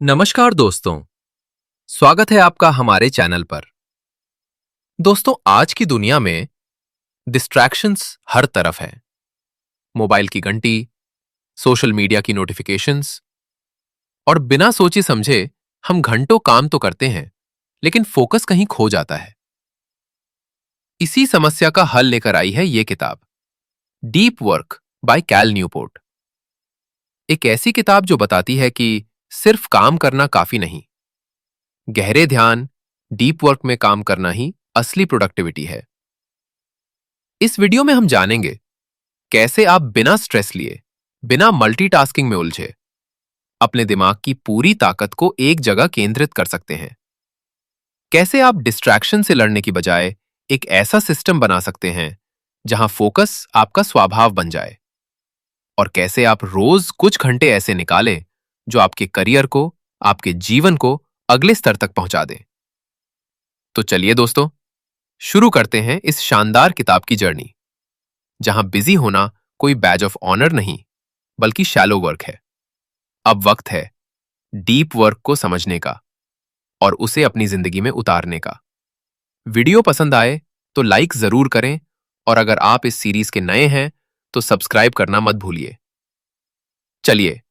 नमस्कार दोस्तों, स्वागत है आपका हमारे चैनल पर। दोस्तों, आज की दुनिया में डिस्ट्रैक्शंस हर तरफ हैं। मोबाइल की घंटी, सोशल मीडिया की नोटिफिकेशंस और बिना सोचे समझे हम घंटों काम तो करते हैं, लेकिन फोकस कहीं खो जाता है। इसी समस्या का हल लेकर आई है ये किताब, deep work by Cal Newport. एक ऐसी किताब जो बताती है कि सिर्फ काम करना काफी नहीं, गहरे ध्यान, डीप वर्क में काम करना ही असली प्रोडक्टिविटी है। इस वीडियो में हम जानेंगे कैसे आप बिना स्ट्रेस लिए, बिना मल्टीटास्किंग में उलझे, अपने दिमाग की पूरी ताकत को एक जगह केंद्रित कर सकते हैं। कैसे आप डिस्ट्रैक्शन से लड़ने की बजाय एक ऐसा सिस्टम बना सकते हैं जहां फोकस आपका स्वभाव बन जाए। और कैसे आप रोज कुछ घंटे ऐसे निकालें जो आपके करियर को, आपके जीवन को अगले स्तर तक पहुंचा दें। तो चलिए दोस्तों, शुरू करते हैं इस शानदार किताब की जर्नी, जहां बिजी होना कोई बैज ऑफ ऑनर नहीं, बल्कि शैलो वर्क है। अब वक्त है डीप वर्क को समझने का और उसे अपनी जिंदगी में उतारने का। वीडियो पसंद आए तो लाइक जरूर करें, और अगर आप इस सीरीज के नए हैं तो सब्सक्राइब करना मत भूलिए। चलिए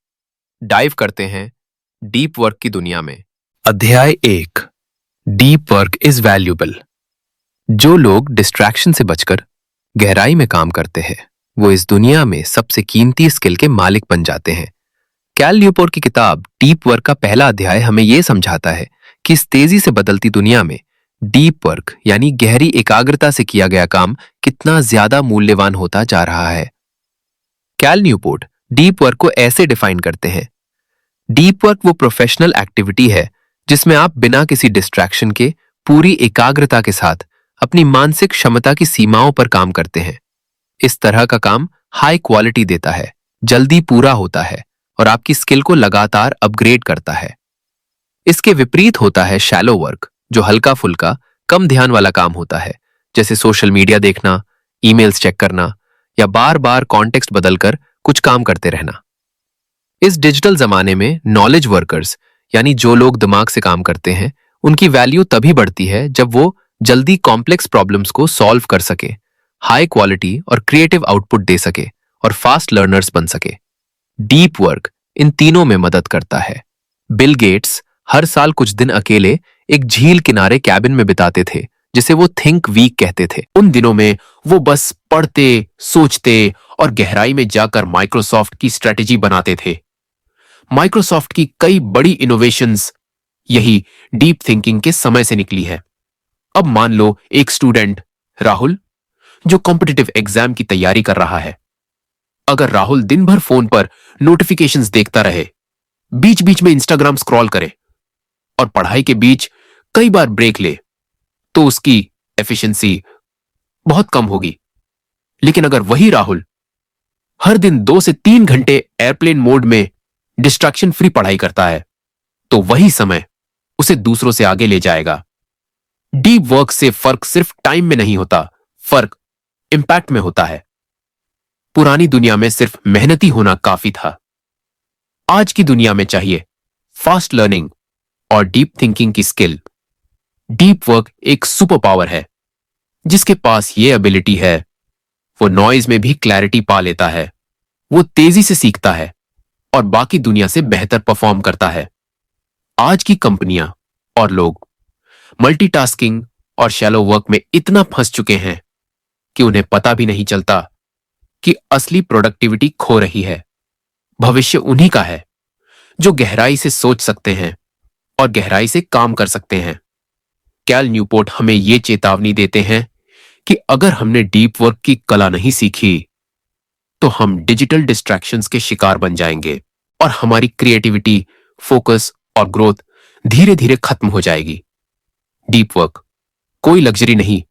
डाइव करते हैं डीप वर्क की दुनिया में। अध्याय 1, डीप वर्क इज वैल्यूएबल। जो लोग डिस्ट्रैक्शन से बचकर गहराई में काम करते हैं, वो इस दुनिया में सबसे कीमती स्किल के मालिक बन जाते हैं। कैल न्यूपोर्ट की किताब डीप वर्क का पहला अध्याय हमें यह समझाता है कि इस तेजी से बदलती दुनिया में डीप वर्क यानी गहरी एकाग्रता से किया गया काम कितना ज्यादा मूल्यवान होता जा रहा है। कैल न्यूपोर्ट डीप वर्क को ऐसे डिफाइन करते हैं: डीप वर्क वो प्रोफेशनल एक्टिविटी है जिसमें आप बिना किसी डिस्ट्रैक्शन के पूरी एकाग्रता के साथ अपनी मानसिक क्षमता की सीमाओं पर काम करते हैं। इस तरह का काम हाई क्वालिटी देता है, जल्दी पूरा होता है और आपकी स्किल को लगातार अपग्रेड करता है। इसके विपरीत होता है शैलो वर्क, जो हल्का फुल्का, कम ध्यान वाला काम होता है, जैसे सोशल मीडिया देखना, ईमेल्स चेक करना या बार बार कॉन्टेक्स्ट बदलकर कुछ काम करते रहना। इस डिजिटल जमाने में नॉलेज वर्कर्स यानी जो लोग दिमाग से काम करते हैं, उनकी वैल्यू तभी बढ़ती है जब वो जल्दी कॉम्प्लेक्स प्रॉब्लम्स को सॉल्व कर सके, हाई क्वालिटी और क्रिएटिव आउटपुट दे सके और फास्ट लर्नर्स बन सके। डीप वर्क इन तीनों में मदद करता है। बिल गेट्स हर साल कुछ दिन अकेले एक झील किनारे कैबिन में बिताते थे, जिसे वो थिंक वीक कहते थे। उन दिनों में वो बस पढ़ते, सोचते और गहराई में जाकर माइक्रोसॉफ्ट की स्ट्रेटेजी बनाते थे। माइक्रोसॉफ्ट की कई बड़ी इनोवेशंस यही डीप थिंकिंग के समय से निकली है। अब मान लो एक स्टूडेंट राहुल, जो कॉम्पिटिटिव एग्जाम की तैयारी कर रहा है। अगर राहुल दिन भर फोन पर नोटिफिकेशंस देखता रहे, बीच बीच में इंस्टाग्राम स्क्रॉल करे और पढ़ाई के बीच कई बार ब्रेक ले, तो उसकी एफिशिएंसी बहुत कम होगी। लेकिन अगर वही राहुल हर दिन 2 से 3 घंटे एयरप्लेन मोड में डिस्ट्रैक्शन फ्री पढ़ाई करता है, तो वही समय उसे दूसरों से आगे ले जाएगा। डीप वर्क से फर्क सिर्फ टाइम में नहीं होता, फर्क इंपैक्ट में होता है। पुरानी दुनिया में सिर्फ मेहनती होना काफी था। आज की दुनिया में चाहिए फास्ट लर्निंग और डीप थिंकिंग की स्किल। डीप वर्क एक सुपर पावर है। जिसके पास यह एबिलिटी है, वो नॉइज में भी क्लैरिटी पा लेता है, वो तेजी से सीखता है और बाकी दुनिया से बेहतर परफॉर्म करता है। आज की कंपनियां और लोग मल्टीटास्किंग और शैलो वर्क में इतना फंस चुके हैं कि उन्हें पता भी नहीं चलता कि असली प्रोडक्टिविटी खो रही है। भविष्य उन्हीं का है जो गहराई से सोच सकते हैं और गहराई से काम कर सकते हैं। कैल न्यूपोर्ट हमें यह चेतावनी देते हैं कि अगर हमने डीप वर्क की कला नहीं सीखी, तो हम डिजिटल डिस्ट्रैक्शंस के शिकार बन जाएंगे और हमारी क्रिएटिविटी, फोकस और ग्रोथ धीरे धीरे खत्म हो जाएगी। डीप वर्क कोई लग्जरी नहीं,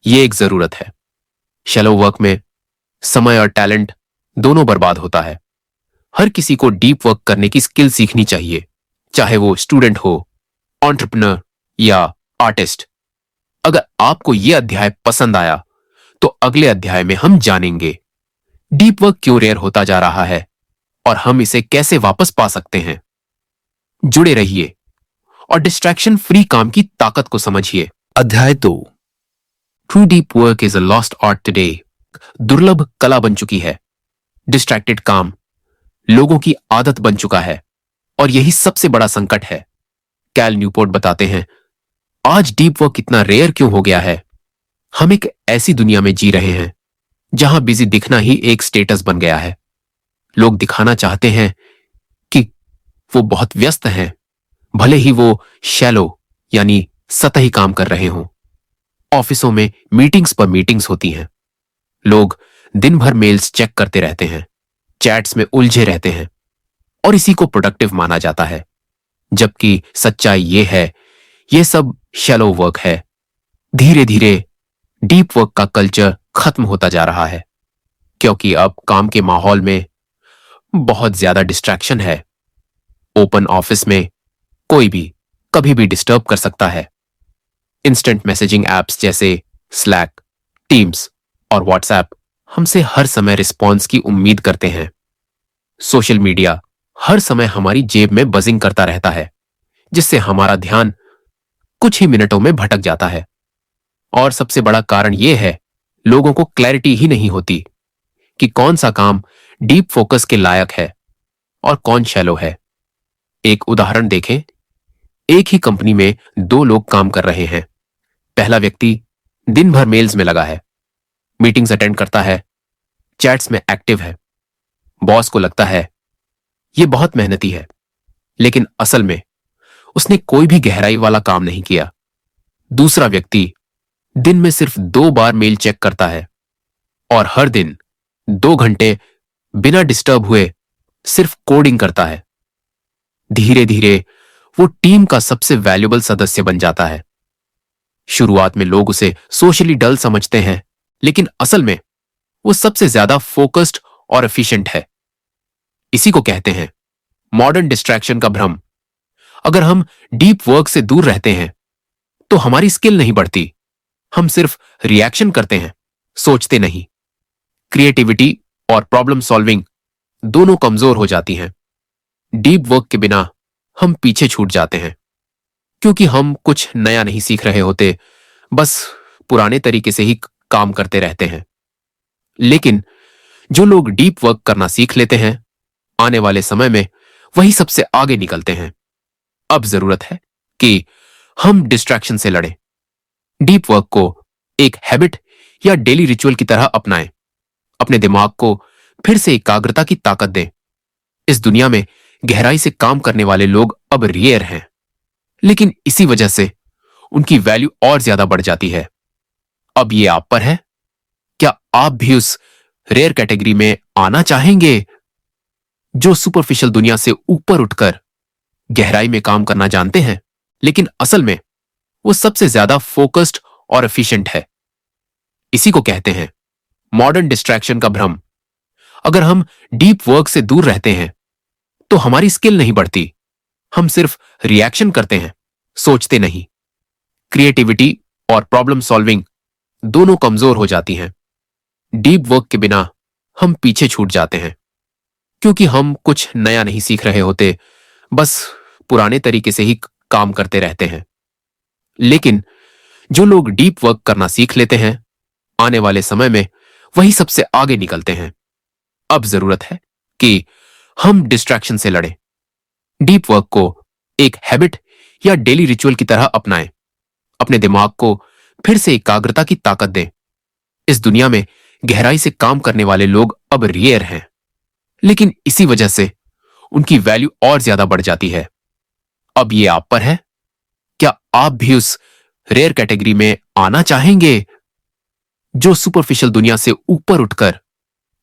ये एक जरूरत है। शैलो वर्क में समय और टैलेंट दोनों बर्बाद होता है। हर किसी को डीप वर्क करने की स्किल सीखनी चाहिए, चाहे वो स्टूडेंट हो, एंटरप्रेन्योर या आर्टिस्ट। अगर आपको यह अध्याय पसंद आया, तो अगले अध्याय में हम जानेंगे डीप वर्क क्यों रेयर होता जा रहा है और हम इसे कैसे वापस पा सकते हैं। जुड़े रहिए और डिस्ट्रैक्शन फ्री काम की ताकत को समझिए। अध्याय 2। True deep work is a lost art today. दुर्लभ कला बन चुकी है। डिस्ट्रैक्टेड काम लोगों की आदत बन चुका है और यही सबसे बड़ा संकट है। कैल न्यूपोर्ट बताते हैं, आज डीप वर्क इतना रेयर क्यों हो गया है? हम एक ऐसी दुनिया में जी रहे हैं जहां बिजी दिखना ही एक स्टेटस बन गया है। लोग दिखाना चाहते हैं कि वो बहुत व्यस्त हैं, भले ही वो शैलो यानी सतही काम कर रहे हों। ऑफिसों में मीटिंग्स पर मीटिंग्स होती हैं। लोग दिन भर मेल्स चेक करते रहते हैं, चैट्स में उलझे रहते हैं और इसी को प्रोडक्टिव माना जाता है। जबकि सच्चाई ये है, ये सब शैलो वर्क है। धीरे धीरे डीप वर्क का कल्चर खत्म होता जा रहा है क्योंकि अब काम के माहौल में बहुत ज्यादा डिस्ट्रैक्शन है। ओपन ऑफिस में कोई भी कभी भी डिस्टर्ब कर सकता है। इंस्टेंट मैसेजिंग एप्स जैसे स्लैक, टीम्स और व्हाट्सएप हमसे हर समय रिस्पॉन्स की उम्मीद करते हैं। सोशल मीडिया हर समय हमारी जेब में बजिंग करता रहता है, जिससे हमारा ध्यान कुछ ही मिनटों में भटक जाता है। और सबसे बड़ा कारण यह है, लोगों को क्लैरिटी ही नहीं होती कि कौन सा काम डीप फोकस के लायक है और कौन शैलो है। एक उदाहरण देखें। एक ही कंपनी में दो लोग काम कर रहे हैं। पहला व्यक्ति दिन भर मेल्स में लगा है, मीटिंग्स अटेंड करता है, चैट्स में एक्टिव है। बॉस को लगता है यह बहुत मेहनती है, लेकिन असल में उसने कोई भी गहराई वाला काम नहीं किया। दूसरा व्यक्ति दिन में सिर्फ 2 बार मेल चेक करता है और हर दिन 2 घंटे बिना डिस्टर्ब हुए सिर्फ कोडिंग करता है। धीरे धीरे वो टीम का सबसे वैल्यूएबल सदस्य बन जाता है। शुरुआत में लोग उसे सोशली डल समझते हैं, लेकिन असल में वो सबसे ज्यादा फोकस्ड और एफिशिएंट है। इसी को कहते हैं मॉडर्न डिस्ट्रैक्शन का भ्रम। अगर हम डीप वर्क से दूर रहते हैं तो हमारी स्किल नहीं बढ़ती। हम सिर्फ रिएक्शन करते हैं, सोचते नहीं। क्रिएटिविटी और प्रॉब्लम सॉल्विंग दोनों कमजोर हो जाती हैं। डीप वर्क के बिना हम पीछे छूट जाते हैं क्योंकि हम कुछ नया नहीं सीख रहे होते, बस पुराने तरीके से ही काम करते रहते हैं। लेकिन जो लोग डीप वर्क करना सीख लेते हैं, आने वाले समय में वही सबसे आगे निकलते हैं। अब जरूरत है कि हम डिस्ट्रैक्शन से लड़ें। डीप वर्क को एक हैबिट या डेली रिचुअल की तरह अपनाएं। अपने दिमाग को फिर से एकाग्रता की ताकत दें। इस दुनिया में गहराई से काम करने वाले लोग अब रेयर हैं, लेकिन इसी वजह से उनकी वैल्यू और ज्यादा बढ़ जाती है। अब ये आप पर है, क्या आप भी उस रेयर कैटेगरी में आना चाहेंगे जो सुपरफिशियल दुनिया से ऊपर उठकर गहराई में काम करना जानते हैं, लेकिन असल में वो सबसे ज्यादा फोकस्ड और एफिशिएंट है। इसी को कहते हैं मॉडर्न डिस्ट्रैक्शन का भ्रम। अगर हम डीप वर्क से दूर रहते हैं तो हमारी स्किल नहीं बढ़ती। हम सिर्फ रिएक्शन करते हैं, सोचते नहीं। क्रिएटिविटी और प्रॉब्लम सॉल्विंग दोनों कमजोर हो जाती हैं। डीप वर्क के बिना हम पीछे छूट जाते हैं क्योंकि हम कुछ नया नहीं सीख रहे होते, बस पुराने तरीके से ही काम करते रहते हैं। लेकिन जो लोग डीप वर्क करना सीख लेते हैं, आने वाले समय में वही सबसे आगे निकलते हैं। अब जरूरत है कि हम डिस्ट्रैक्शन से लड़ें। डीप वर्क को एक हैबिट या डेली रिचुअल की तरह अपनाएं। अपने दिमाग को फिर से एकाग्रता की ताकत दें। इस दुनिया में गहराई से काम करने वाले लोग अब रेयर हैं, लेकिन इसी वजह से उनकी वैल्यू और ज्यादा बढ़ जाती है। अब ये आप पर है, क्या आप भी उस रेयर कैटेगरी में आना चाहेंगे जो सुपरफिशियल दुनिया से ऊपर उठकर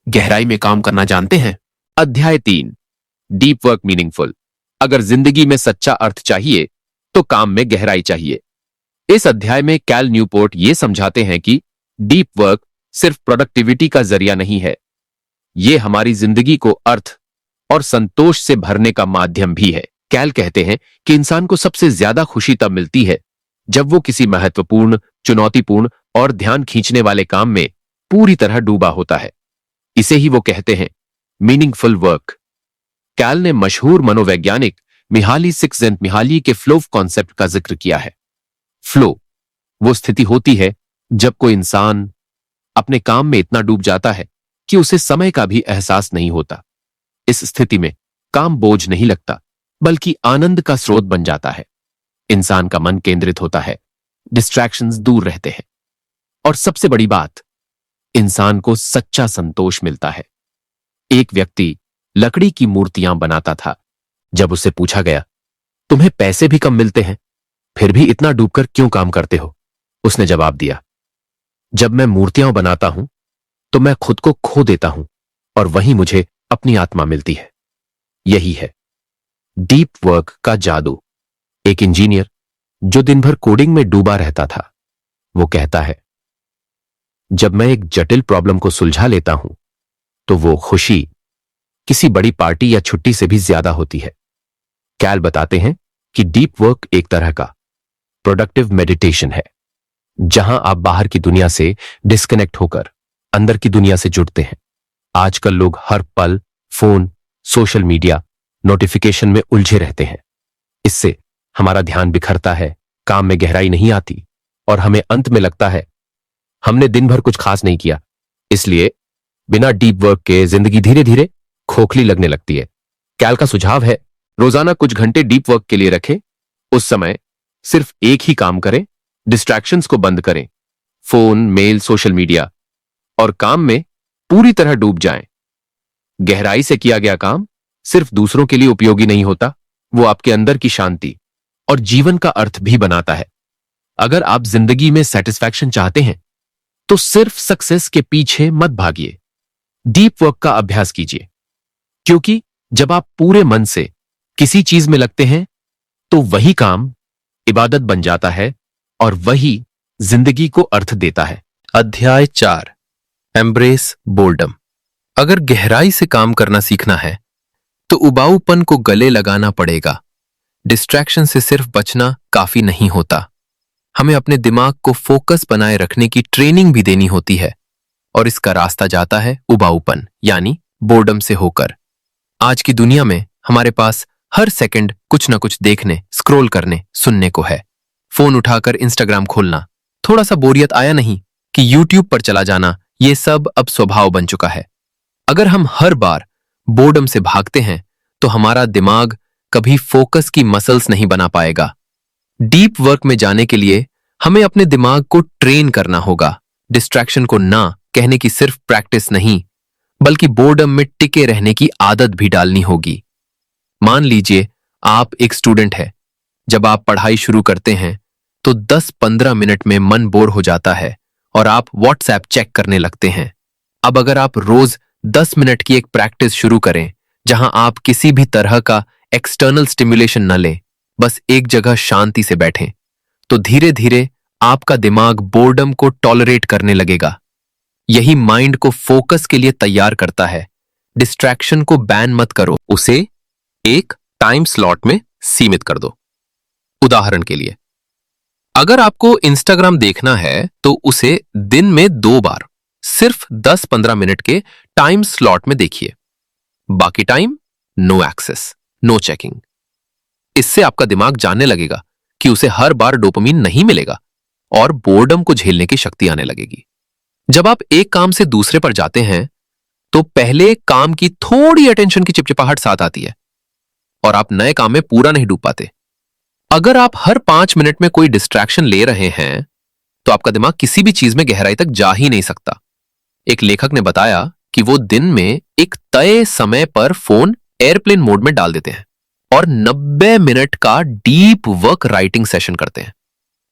गहराई में काम करना जानते हैं? अध्याय 3। Deep work meaningful. अगर जिंदगी में सच्चा अर्थ चाहिए तो काम में गहराई चाहिए। इस अध्याय में कैल न्यूपोर्ट ये समझाते हैं कि डीप वर्क सिर्फ प्रोडक्टिविटी का जरिया नहीं है, ये हमारी जिंदगी को अर्थ और संतोष से भरने का माध्यम भी है। कैल कहते हैं कि इंसान को सबसे ज्यादा खुशी तब मिलती है जब वो किसी महत्वपूर्ण, चुनौतीपूर्ण और ध्यान खींचने वाले काम में पूरी तरह डूबा होता है। इसे ही वो कहते हैं मीनिंगफुल वर्क। कैल ने मशहूर मनोवैज्ञानिक मिहाली सिक्सजेंट-मिहाली के फ्लो कॉन्सेप्ट का जिक्र किया है। फ्लो वो स्थिति होती है जब कोई इंसान अपने काम में इतना डूब जाता है कि उसे समय का भी एहसास नहीं होता। इस स्थिति में काम बोझ नहीं लगता, बल्कि आनंद का स्रोत बन जाता है। इंसान का मन केंद्रित होता है, डिस्ट्रैक्शंस दूर रहते हैं, और सबसे बड़ी बात, इंसान को सच्चा संतोष मिलता है। एक व्यक्ति लकड़ी की मूर्तियां बनाता था। जब उससे पूछा गया, तुम्हें पैसे भी कम मिलते हैं, फिर भी इतना डूबकर क्यों काम करते हो? उसने जवाब दिया, जब मैं मूर्तियां बनाता हूं तो मैं खुद को खो देता हूं और वहीं मुझे अपनी आत्मा मिलती है। यही है डीप वर्क का जादू। एक इंजीनियर जो दिन भर कोडिंग में डूबा रहता था, वो कहता है, जब मैं एक जटिल प्रॉब्लम को सुलझा लेता हूं तो वो खुशी किसी बड़ी पार्टी या छुट्टी से भी ज्यादा होती है। कैल बताते हैं कि डीप वर्क एक तरह का प्रोडक्टिव मेडिटेशन है, जहां आप बाहर की दुनिया से डिस्कनेक्ट होकर अंदर की दुनिया से जुड़ते हैं। आजकल लोग हर पल फोन, सोशल मीडिया, नोटिफिकेशन में उलझे रहते हैं। इससे हमारा ध्यान बिखरता है, काम में गहराई नहीं आती और हमें अंत में लगता है हमने दिन भर कुछ खास नहीं किया। इसलिए बिना डीप वर्क के जिंदगी धीरे धीरे खोखली लगने लगती है। कैल का सुझाव है, रोजाना कुछ घंटे डीप वर्क के लिए रखें। उस समय सिर्फ एक ही काम करें, डिस्ट्रैक्शंस को बंद करें, फोन, मेल, सोशल मीडिया, और काम में पूरी तरह डूब जाएं। गहराई से किया गया काम सिर्फ दूसरों के लिए उपयोगी नहीं होता, वो आपके अंदर की शांति और जीवन का अर्थ भी बनाता है। अगर आप जिंदगी में सेटिस्फैक्शन चाहते हैं तो सिर्फ सक्सेस के पीछे मत भागिए, डीप वर्क का अभ्यास कीजिए। क्योंकि जब आप पूरे मन से किसी चीज में लगते हैं तो वही काम इबादत बन जाता है और वही जिंदगी को अर्थ देता है। अध्याय 4, एम्ब्रेस बोर्डम। अगर गहराई से काम करना सीखना है तो उबाऊपन को गले लगाना पड़ेगा। डिस्ट्रैक्शन से सिर्फ बचना काफी नहीं होता, हमें अपने दिमाग को फोकस बनाए रखने की ट्रेनिंग भी देनी होती है, और इसका रास्ता जाता है उबाऊपन यानी बोर्डम से होकर। आज की दुनिया में हमारे पास हर सेकंड कुछ न कुछ देखने, स्क्रॉल करने, सुनने को है। फोन उठाकर इंस्टाग्राम खोलना, थोड़ा सा बोरियत आया नहीं कि यूट्यूब पर चला जाना, ये सब अब स्वभाव बन चुका है। अगर हम हर बार बोर्डम से भागते हैं तो हमारा दिमाग कभी फोकस की मसल्स नहीं बना पाएगा। डीप वर्क में जाने के लिए हमें अपने दिमाग को ट्रेन करना होगा। डिस्ट्रैक्शन को ना कहने की सिर्फ प्रैक्टिस नहीं, बल्कि बोर्डम में टिके रहने की आदत भी डालनी होगी। मान लीजिए आप एक स्टूडेंट है। जब आप पढ़ाई शुरू करते हैं तो 10-15 मिनट में मन बोर हो जाता है और आप व्हाट्सएप चेक करने लगते हैं। अब अगर आप रोज 10 मिनट की एक प्रैक्टिस शुरू करें, जहां आप किसी भी तरह का एक्सटर्नल स्टिमुलेशन न लें, बस एक जगह शांति से बैठें, तो धीरे धीरे आपका दिमाग बोर्डम को टॉलरेट करने लगेगा। यही माइंड को फोकस के लिए तैयार करता है। डिस्ट्रैक्शन को बैन मत करो, उसे एक टाइम स्लॉट में सीमित कर दो। उदाहरण के लिए, अगर आपको इंस्टाग्राम देखना है तो उसे दिन में 2 बार सिर्फ 10-15 मिनट के टाइम स्लॉट में देखिए। बाकी time no access, no checking. इससे आपका दिमाग जानने लगेगा कि उसे हर बार डोपामिन नहीं मिलेगा और बोर्डम को झेलने की शक्ति आने लगेगी। जब आप एक काम से दूसरे पर जाते हैं तो पहले काम की थोड़ी अटेंशन की चिपचिपाहट साथ आती है और आप नए काम में पूरा नहीं डूब पाते। अगर आप हर 5 मिनट में कोई डिस्ट्रैक्शन ले रहे हैं तो आपका दिमाग किसी भी चीज में गहराई तक जा ही नहीं सकता। एक लेखक ने बताया कि वो दिन में एक तय समय पर फोन एयरप्लेन मोड में डाल देते हैं और 90 मिनट का डीप वर्क राइटिंग सेशन करते हैं।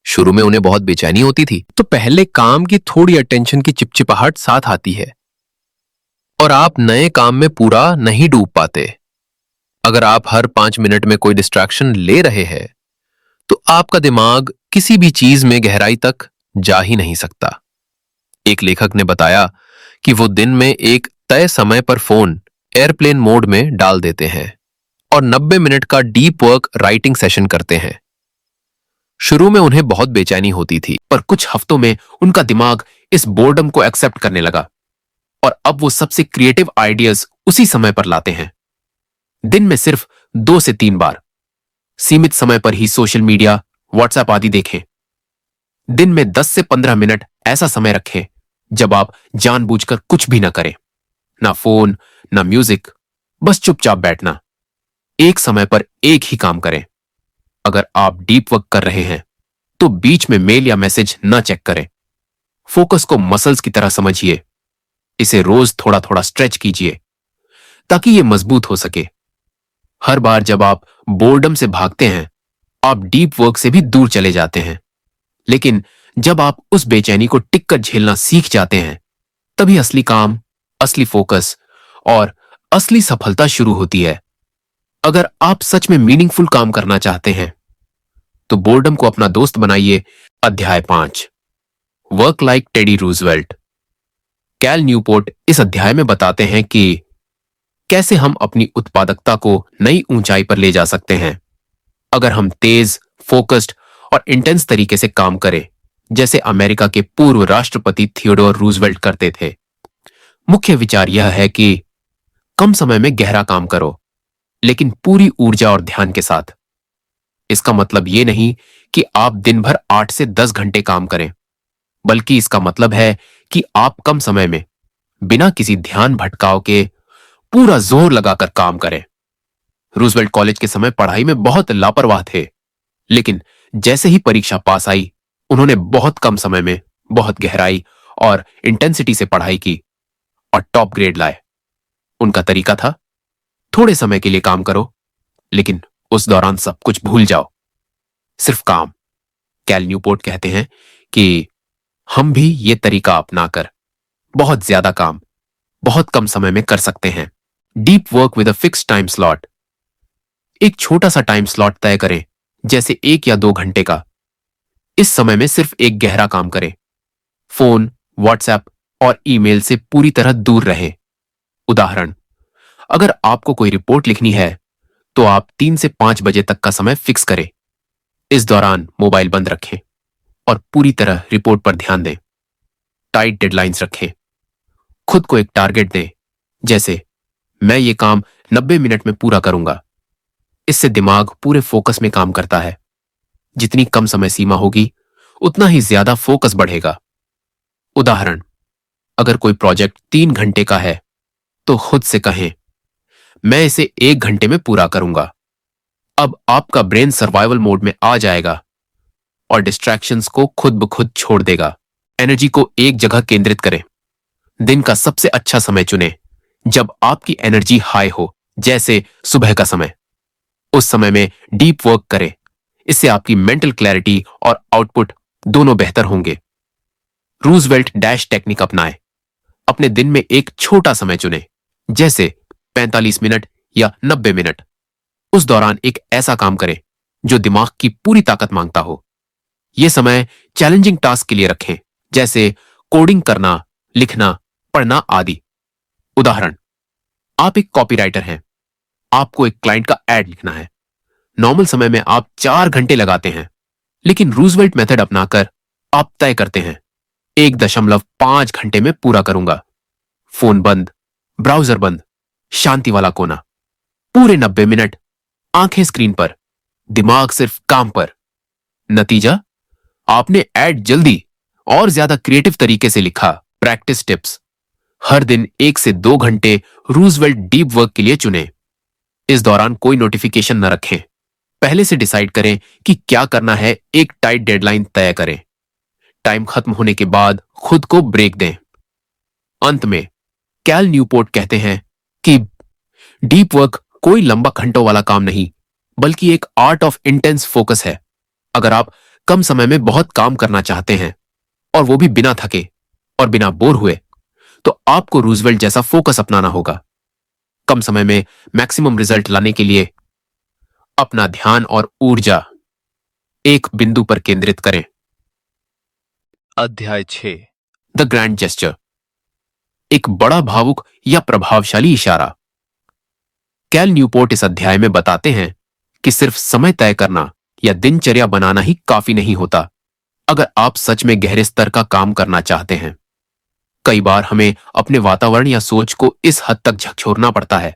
शुरू में उन्हें बहुत बेचैनी होती थी, तो पहले काम की थोड़ी अटेंशन की चिपचिपाहट साथ आती है और आप नए काम में पूरा नहीं डूब पाते। अगर आप हर 5 मिनट में कोई डिस्ट्रैक्शन ले रहे हैं तो आपका दिमाग किसी भी चीज में गहराई तक जा ही नहीं सकता। एक लेखक ने बताया कि वो दिन में एक तय समय पर फोन एयरप्लेन मोड में डाल देते हैं और 90 मिनट का डीप वर्क राइटिंग सेशन करते हैं। शुरू में उन्हें बहुत बेचैनी होती थी, पर कुछ हफ्तों में उनका दिमाग इस बोर्डम को एक्सेप्ट करने लगा और अब वो सबसे क्रिएटिव आइडियाज उसी समय पर लाते हैं। दिन में सिर्फ 2 से 3 बार सीमित समय पर ही सोशल मीडिया, व्हाट्सएप आदि देखें। दिन में 10 से 15 मिनट ऐसा समय रखें जब आप जानबूझकर कुछ भी ना करें, ना फोन, ना म्यूजिक, बस चुपचाप बैठना। एक समय पर एक ही काम करें। अगर आप डीप वर्क कर रहे हैं तो बीच में मेल या मैसेज न चेक करें। फोकस को मसल्स की तरह समझिए। इसे रोज थोड़ा थोड़ा स्ट्रेच कीजिए ताकि यह मजबूत हो सके। हर बार जब आप बोर्डम से भागते हैं, आप डीप वर्क से भी दूर चले जाते हैं। लेकिन जब आप उस बेचैनी को टिककर झेलना सीख जाते हैं, तभी असली काम, असली फोकस और असली सफलता शुरू होती है। अगर आप सच में मीनिंगफुल काम करना चाहते हैं तो बोर्डम को अपना दोस्त बनाइए। अध्याय 5, work like Teddy Roosevelt. Cal Newport इस अध्याय में बताते हैं कि कैसे हम अपनी उत्पादकता को नई ऊंचाई पर ले जा सकते हैं अगर हम तेज, फोकस्ड और इंटेंस तरीके से काम करें, जैसे अमेरिका के पूर्व राष्ट्रपति थियोडोर रूजवेल्ट करते थे। मुख्य विचार यह है कि कम समय में गहरा काम करो, लेकिन पूरी ऊर्जा और ध्यान के साथ। इसका मतलब यह नहीं कि आप दिन भर 8 से 10 घंटे काम करें, बल्कि इसका मतलब है कि आप कम समय में बिना किसी ध्यान भटकाव के पूरा जोर लगाकर काम करें। रूजवेल्ट कॉलेज के समय पढ़ाई में बहुत लापरवाह थे, लेकिन जैसे ही परीक्षा पास आई, उन्होंने बहुत कम समय में बहुत गहराई और इंटेंसिटी से पढ़ाई की और टॉप ग्रेड लाए। उनका तरीका था, थोड़े समय के लिए काम करो, लेकिन उस दौरान सब कुछ भूल जाओ, सिर्फ काम। कैल न्यूपोर्ट कहते हैं कि हम भी ये तरीका अपनाकर बहुत ज्यादा काम बहुत कम समय में कर सकते हैं। Deep work with a fix time slot. एक छोटा सा टाइम स्लॉट तय करें, जैसे 1 या 2 घंटे का। इस समय में सिर्फ एक गहरा काम करें। फोन, व्हाट्सएप और ईमेल से पूरी तरह दूर रहें। उदाहरण, अगर आपको कोई रिपोर्ट लिखनी है तो आप 3 से 5 बजे तक का समय फिक्स करें। इस दौरान मोबाइल बंद रखें और पूरी तरह रिपोर्ट पर ध्यान दें। टाइट डेडलाइंस रखें। खुद को एक टारगेट दें, जैसे मैं ये काम 90 मिनट में पूरा करूंगा। इससे दिमाग पूरे फोकस में काम करता है। जितनी कम समय सीमा होगी, उतना ही ज्यादा फोकस बढ़ेगा। उदाहरण, अगर कोई प्रोजेक्ट 3 घंटे का है तो खुद से कहें, मैं इसे 1 घंटे में पूरा करूंगा। अब आपका ब्रेन सर्वाइवल मोड में आ जाएगा और डिस्ट्रैक्शंस को खुद ब खुद छोड़ देगा। एनर्जी को एक जगह केंद्रित करें। दिन का सबसे अच्छा समय चुनें जब आपकी एनर्जी हाई हो, जैसे सुबह का समय। उस समय में डीप वर्क करें। इससे आपकी मेंटल क्लैरिटी और आउटपुट दोनों बेहतर होंगे। रूजवेल्ट डैश टेक्निक अपनाएं। अपने दिन में एक छोटा समय चुनें, जैसे 45 मिनट या 90 मिनट। उस दौरान एक ऐसा काम करें जो दिमाग की पूरी ताकत मांगता हो। यह समय चैलेंजिंग टास्क के लिए रखें, जैसे कोडिंग करना, लिखना, पढ़ना आदि। उदाहरण, आप एक कॉपीराइटर हैं। आपको एक क्लाइंट का एड लिखना है। नॉर्मल समय में आप 4 घंटे लगाते हैं, लेकिन रूजवेल्ट मेथड अपनाकर आप तय करते हैं 1.5 घंटे में पूरा करूंगा। फोन बंद, ब्राउजर बंद, शांति वाला कोना। पूरे 90 मिनट, आंखें स्क्रीन पर, दिमाग सिर्फ काम पर। नतीजा, आपने एड जल्दी और ज्यादा क्रिएटिव तरीके से लिखा। Practice tips. हर दिन 1 से 2 घंटे रूजवेल्ट डीप वर्क के लिए चुनें। इस दौरान कोई नोटिफिकेशन न रखें। पहले से डिसाइड करें कि क्या करना है। एक टाइट डेडलाइन तय करें। टाइम खत्म होने के बाद खुद को ब्रेक दें। अंत में कैल न्यूपोर्ट कहते हैं कि डीप वर्क कोई लंबा घंटों वाला काम नहीं, बल्कि एक आर्ट ऑफ इंटेंस फोकस है। अगर आप कम समय में बहुत काम करना चाहते हैं, और वो भी बिना थके और बिना बोर हुए, तो आपको रूजवेल्ट जैसा फोकस अपनाना होगा। कम समय में मैक्सिमम रिजल्ट लाने के लिए अपना ध्यान और ऊर्जा एक बिंदु पर केंद्रित करें। अध्याय 6, द ग्रैंड जेस्चर। एक बड़ा भावुक या प्रभावशाली इशारा। कैल न्यूपोर्ट इस अध्याय में बताते हैं कि सिर्फ समय तय करना या दिनचर्या बनाना ही काफी नहीं होता अगर आप सच में गहरे स्तर का काम करना चाहते हैं। कई बार हमें अपने वातावरण या सोच को इस हद तक झकझोरना पड़ता है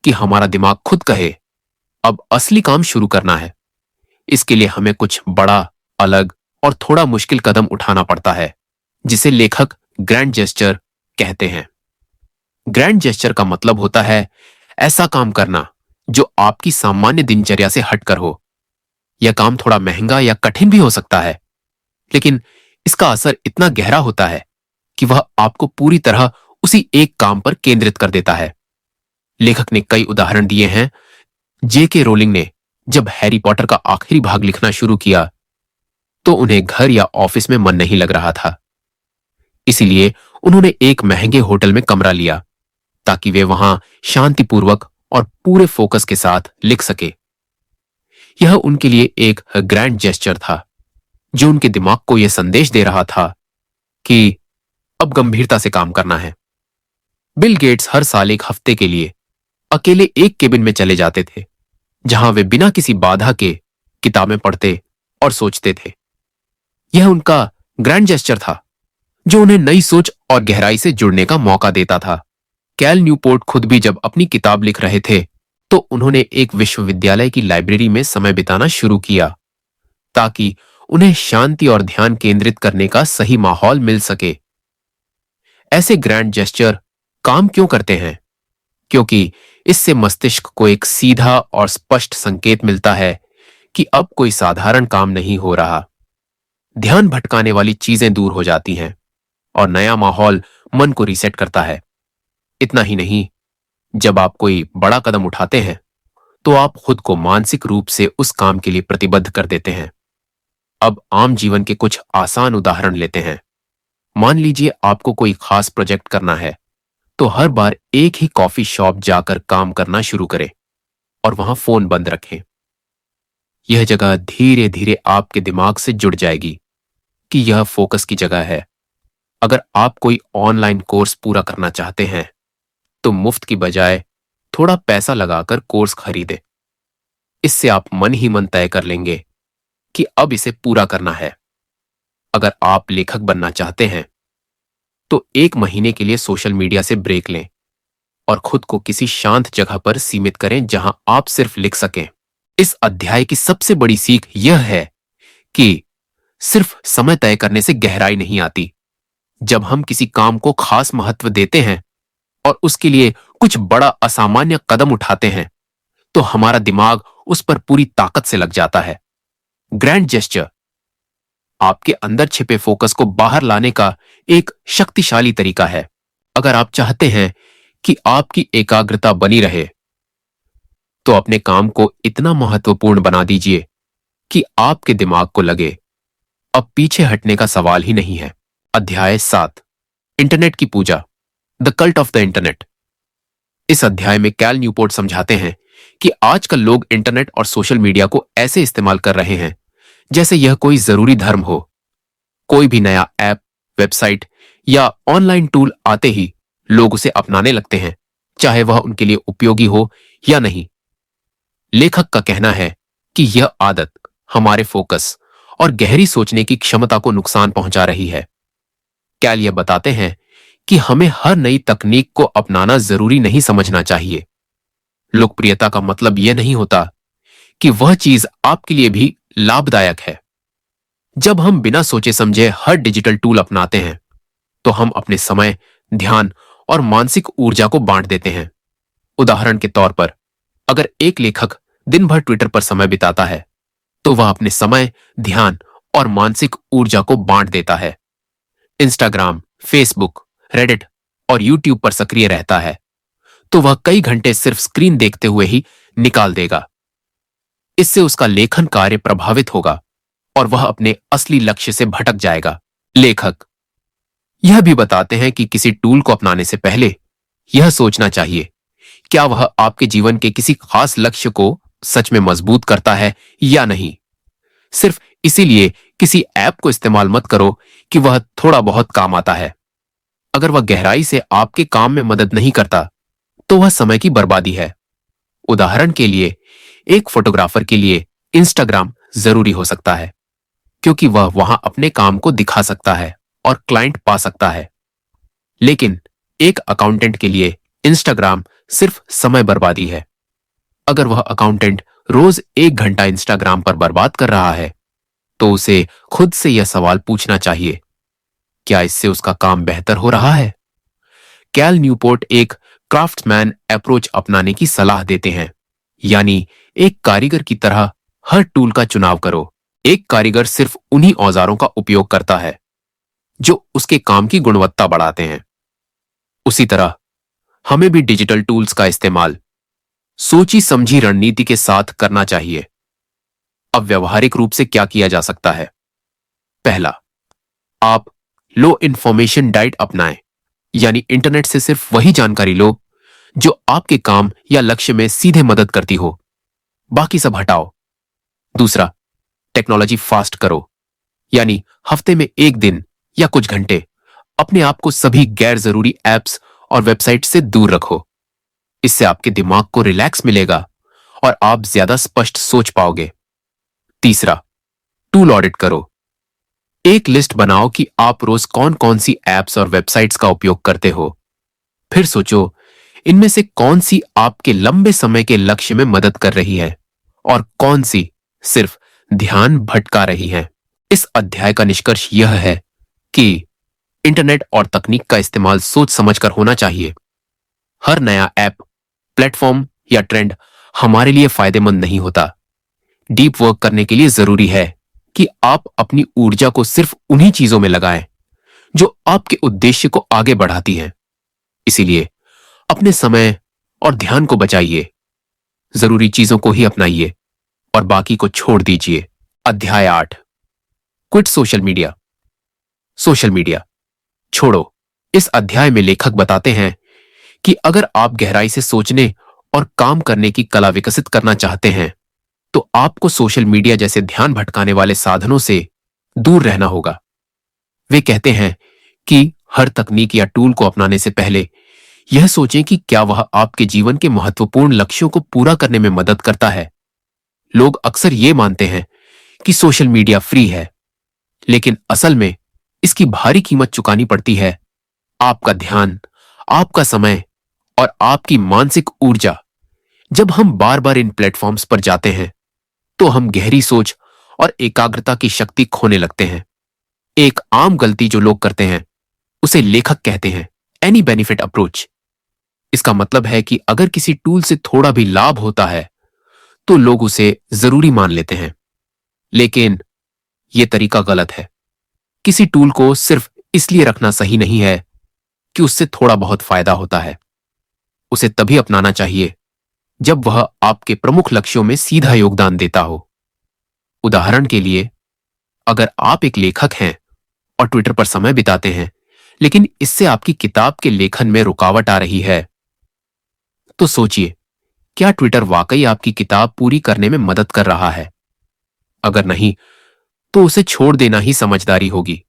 कि हमारा दिमाग खुद कहे, अब असली काम शुरू करना है। इसके लिए हमें कुछ बड़ा, अलग और थोड़ा मुश्किल कदम उठाना पड़ता है, जिसे लेखक ग्रैंड जेस्चर कहते हैं। ग्रैंड जेस्चर का मतलब होता है ऐसा काम करना जो आपकी सामान्य दिनचर्या से हटकर हो। यह काम थोड़ा महंगा या कठिन भी हो सकता है, लेकिन इसका असर इतना गहरा होता है कि वह आपको पूरी तरह उसी एक काम पर केंद्रित कर देता है। लेखक ने कई उदाहरण दिए हैं। J.K. रोलिंग ने जब हैरी पॉटर का आखिरी भाग लिखना शुरू किया तो उन्हें घर या ऑफिस में मन नहीं लग रहा था। इसीलिए उन्होंने एक महंगे होटल में कमरा लिया ताकि वे वहां शांतिपूर्वक और पूरे फोकस के साथ लिख सके। यह उनके लिए एक ग्रैंड जेस्चर था, जो उनके दिमाग को यह संदेश दे रहा था कि अब गंभीरता से काम करना है। बिल गेट्स हर साल एक हफ्ते के लिए अकेले एक केबिन में चले जाते थे, जहां वे बिना किसी बाधा के किताबें पढ़ते और सोचते थे। यह उनका ग्रैंड जेस्चर था, जो उन्हें नई सोच और गहराई से जुड़ने का मौका देता था। कैल न्यूपोर्ट खुद भी जब अपनी किताब लिख रहे थे तो उन्होंने एक विश्वविद्यालय की लाइब्रेरी में समय बिताना शुरू किया ताकि उन्हें शांति और ध्यान केंद्रित करने का सही माहौल मिल सके। ऐसे ग्रैंड जेस्चर काम क्यों करते हैं? क्योंकि इससे मस्तिष्क को एक सीधा और स्पष्ट संकेत मिलता है कि अब कोई साधारण काम नहीं हो रहा। ध्यान भटकाने वाली चीजें दूर हो जाती हैं और नया माहौल मन को रीसेट करता है। इतना ही नहीं, जब आप कोई बड़ा कदम उठाते हैं तो आप खुद को मानसिक रूप से उस काम के लिए प्रतिबद्ध कर देते हैं। अब आम जीवन के कुछ आसान उदाहरण लेते हैं। मान लीजिए आपको कोई खास प्रोजेक्ट करना है, तो हर बार एक ही कॉफी शॉप जाकर काम करना शुरू करें और वहां फोन बंद रखें। यह जगह धीरे धीरे आपके दिमाग से जुड़ जाएगी कि यह फोकस की जगह है। अगर आप कोई ऑनलाइन कोर्स पूरा करना चाहते हैं तो मुफ्त की बजाय थोड़ा पैसा लगाकर कोर्स खरीदें। इससे आप मन ही मन तय कर लेंगे कि अब इसे पूरा करना है। अगर आप लेखक बनना चाहते हैं तो एक महीने के लिए सोशल मीडिया से ब्रेक लें और खुद को किसी शांत जगह पर सीमित करें जहां आप सिर्फ लिख सकें। इस अध्याय की सबसे बड़ी सीख यह है कि सिर्फ समय तय करने से गहराई नहीं आती। जब हम किसी काम को खास महत्व देते हैं और उसके लिए कुछ बड़ा असामान्य कदम उठाते हैं तो हमारा दिमाग उस पर पूरी ताकत से लग जाता है। ग्रैंड जेस्चर आपके अंदर छिपे फोकस को बाहर लाने का एक शक्तिशाली तरीका है। अगर आप चाहते हैं कि आपकी एकाग्रता बनी रहे तो अपने काम को इतना महत्वपूर्ण बना दीजिए कि आपके दिमाग को लगे अब पीछे हटने का सवाल ही नहीं है। अध्याय 7, इंटरनेट की पूजा, the cult of the internet. इस अध्याय में कैल न्यूपोर्ट समझाते हैं कि आजकल लोग इंटरनेट और सोशल मीडिया को ऐसे इस्तेमाल कर रहे हैं जैसे यह कोई जरूरी धर्म हो। कोई भी नया ऐप, वेबसाइट या ऑनलाइन टूल आते ही लोग उसे अपनाने लगते हैं, चाहे वह उनके लिए उपयोगी हो या नहीं। लेखक का कहना है कि यह आदत हमारे फोकस और गहरी सोचने की क्षमता को नुकसान पहुंचा रही है। कैल यह बताते हैं कि हमें हर नई तकनीक को अपनाना जरूरी नहीं समझना चाहिए। लोकप्रियता का मतलब यह नहीं होता कि वह चीज आपके लिए भी लाभदायक है। जब हम बिना सोचे समझे हर डिजिटल टूल अपनाते हैं तो हम अपने समय, ध्यान और मानसिक ऊर्जा को बांट देते हैं। उदाहरण के तौर पर, अगर एक लेखक दिन भर ट्विटर पर समय बिताता है तो वह अपने समय, ध्यान और मानसिक ऊर्जा को बांट देता है। इंस्टाग्राम, फेसबुक, रेडिट और यूट्यूब पर सक्रिय रहता है तो वह कई घंटे सिर्फ स्क्रीन देखते हुए ही निकाल देगा। इससे उसका लेखन कार्य प्रभावित होगा और वह अपने असली लक्ष्य से भटक जाएगा। लेखक यह भी बताते हैं कि किसी टूल को अपनाने से पहले यह सोचना चाहिए, क्या वह आपके जीवन के किसी खास लक्ष्य को सच में मजबूत करता है या नहीं। सिर्फ इसीलिए किसी ऐप को इस्तेमाल मत करो कि वह थोड़ा बहुत काम आता है। अगर वह गहराई से आपके काम में मदद नहीं करता तो वह समय की बर्बादी है। उदाहरण के लिए, एक फोटोग्राफर के लिए इंस्टाग्राम जरूरी हो सकता है क्योंकि वह वहां अपने काम को दिखा सकता है और क्लाइंट पा सकता है। लेकिन एक अकाउंटेंट के लिए इंस्टाग्राम सिर्फ समय बर्बादी है। अगर वह अकाउंटेंट रोज 1 घंटा इंस्टाग्राम पर बर्बाद कर रहा है, तो उसे खुद से यह सवाल पूछना चाहिए, क्या इससे उसका काम बेहतर हो रहा है? कैल न्यूपोर्ट एक क्राफ्ट्समैन अप्रोच अपनाने की सलाह देते हैं, यानी एक कारीगर की तरह हर टूल का चुनाव करो। एक कारीगर सिर्फ उन्हीं औजारों का उपयोग करता है जो उसके काम की गुणवत्ता बढ़ाते हैं। उसी तरह हमें भी डिजिटल टूल्स का इस्तेमाल सोची समझी रणनीति के साथ करना चाहिए। अब व्यवहारिक रूप से क्या किया जा सकता है? पहला, आप लो इंफॉर्मेशन डाइट अपनाएं, यानी इंटरनेट से सिर्फ वही जानकारी लो जो आपके काम या लक्ष्य में सीधे मदद करती हो, बाकी सब हटाओ। दूसरा, टेक्नोलॉजी फास्ट करो, यानी हफ्ते में 1 दिन या कुछ घंटे अपने आप को सभी गैर जरूरी एप्स और वेबसाइट से दूर रखो। इससे आपके दिमाग को रिलैक्स मिलेगा और आप ज्यादा स्पष्ट सोच पाओगे। तीसरा, टूल ऑडिट करो। एक लिस्ट बनाओ कि आप रोज कौन कौन सी एप्स और वेबसाइट्स का उपयोग करते हो। फिर सोचो इनमें से कौन सी आपके लंबे समय के लक्ष्य में मदद कर रही है और कौन सी सिर्फ ध्यान भटका रही है। इस अध्याय का निष्कर्ष यह है कि इंटरनेट और तकनीक का इस्तेमाल सोच समझकर होना चाहिए। हर नया ऐप, प्लेटफॉर्म या ट्रेंड हमारे लिए फायदेमंद नहीं होता। डीप वर्क करने के लिए जरूरी है कि आप अपनी ऊर्जा को सिर्फ उन्हीं चीजों में लगाएं जो आपके उद्देश्य को आगे बढ़ाती हैं। इसीलिए अपने समय और ध्यान को बचाइए, जरूरी चीजों को ही अपनाइए और बाकी को छोड़ दीजिए। अध्याय 8, quit social media. Social media छोड़ो। इस अध्याय में लेखक बताते हैं कि अगर आप गहराई से सोचने और काम करने की कला विकसित करना चाहते हैं, तो आपको सोशल मीडिया जैसे ध्यान भटकाने वाले साधनों से दूर रहना होगा। वे कहते हैं कि हर तकनीक या टूल को अपनाने से पहले यह सोचें कि क्या वह आपके जीवन के महत्वपूर्ण लक्ष्यों को पूरा करने में मदद करता है। लोग अक्सर ये मानते हैं कि सोशल मीडिया फ्री है, लेकिन असल में इसकी भारी कीमत चुकानी पड़ती है। आपका ध्यान, आपका समय और आपकी मानसिक ऊर्जा। जब हम बार बार इन प्लेटफॉर्म्स पर जाते हैं, तो हम गहरी सोच और एकाग्रता की शक्ति खोने लगते हैं। एक आम गलती जो लोग करते हैं, उसे लेखक कहते हैं एनी बेनिफिट अप्रोच। इसका मतलब है कि अगर किसी टूल से थोड़ा भी लाभ होता है, तो लोग उसे जरूरी मान लेते हैं। लेकिन यह तरीका गलत है। किसी टूल को सिर्फ इसलिए रखना सही नहीं है कि उससे थोड़ा बहुत फायदा होता है। उसे तभी अपनाना चाहिए जब वह आपके प्रमुख लक्ष्यों में सीधा योगदान देता हो। उदाहरण के लिए, अगर आप एक लेखक हैं और ट्विटर पर समय बिताते हैं, लेकिन इससे आपकी किताब के लेखन में रुकावट आ रही है, तो सोचिए, क्या ट्विटर वाकई आपकी किताब पूरी करने में मदद कर रहा है? अगर नहीं, तो उसे छोड़ देना ही समझदारी होगी।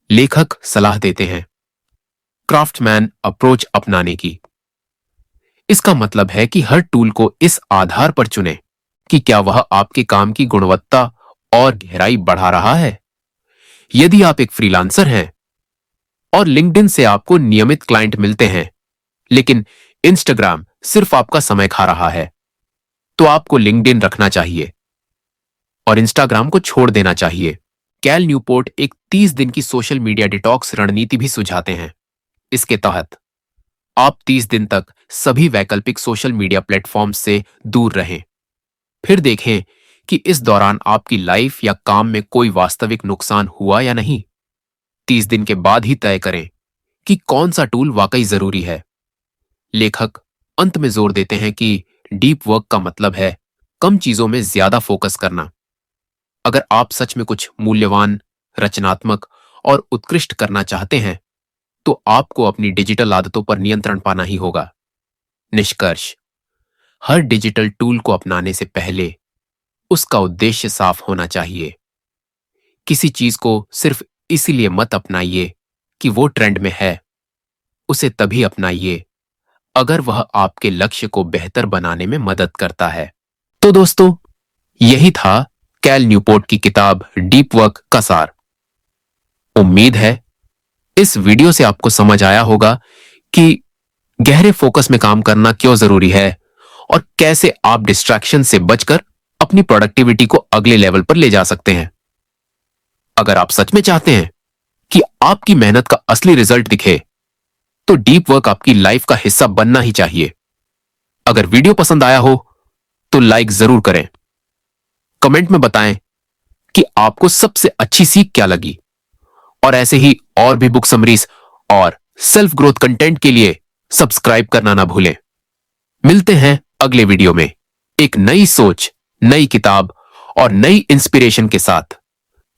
लेखक सलाह देते हैं क्राफ्ट्समैन अप्रोच अपनाने की। इसका मतलब है कि हर टूल को इस आधार पर चुनें कि क्या वह आपके काम की गुणवत्ता और गहराई बढ़ा रहा है। यदि आप एक फ्रीलांसर हैं और लिंक्डइन से आपको नियमित क्लाइंट मिलते हैं, लेकिन इंस्टाग्राम सिर्फ आपका समय खा रहा है, तो आपको लिंक्डइन रखना चाहिए और इंस्टाग्राम को छोड़ देना चाहिए। कैल न्यूपोर्ट एक 30 दिन की सोशल मीडिया डिटॉक्स रणनीति भी सुझाते हैं। इसके तहत आप 30 दिन तक सभी वैकल्पिक सोशल मीडिया प्लेटफॉर्म से दूर रहें। फिर देखें कि इस दौरान आपकी लाइफ या काम में कोई वास्तविक नुकसान हुआ या नहीं। 30 दिन के बाद ही तय करें कि कौन सा टूल वाकई जरूरी है। लेखक अंत में जोर देते हैं कि डीप वर्क का मतलब है कम चीजों में ज्यादा फोकस करना। अगर आप सच में कुछ मूल्यवान, रचनात्मक और उत्कृष्ट करना चाहते हैं, तो आपको अपनी डिजिटल आदतों पर नियंत्रण पाना ही होगा। निष्कर्ष, हर डिजिटल टूल को अपनाने से पहले उसका उद्देश्य साफ होना चाहिए। किसी चीज को सिर्फ इसीलिए मत अपनाइए कि वो ट्रेंड में है। उसे तभी अपनाइए अगर वह आपके लक्ष्य को बेहतर बनाने में मदद करता है। तो दोस्तों, यही था कैल न्यूपोर्ट की किताब डीप वर्क का सार। उम्मीद है इस वीडियो से आपको समझ आया होगा कि गहरे फोकस में काम करना क्यों जरूरी है और कैसे आप डिस्ट्रैक्शन से बचकर अपनी प्रोडक्टिविटी को अगले लेवल पर ले जा सकते हैं। अगर आप सच में चाहते हैं कि आपकी मेहनत का असली रिजल्ट दिखे, तो डीप वर्क आपकी लाइफ का हिस्सा बनना ही चाहिए। अगर वीडियो पसंद आया हो तो लाइक जरूर करें। कमेंट में बताएं कि आपको सबसे अच्छी सीख क्या लगी, और ऐसे ही और भी बुक समरीज और सेल्फ ग्रोथ कंटेंट के लिए सब्सक्राइब करना ना भूलें। मिलते हैं अगले वीडियो में एक नई सोच, नई किताब और नई इंस्पिरेशन के साथ।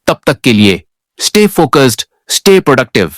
तब तक के लिए स्टे फोकस्ड, स्टे प्रोडक्टिव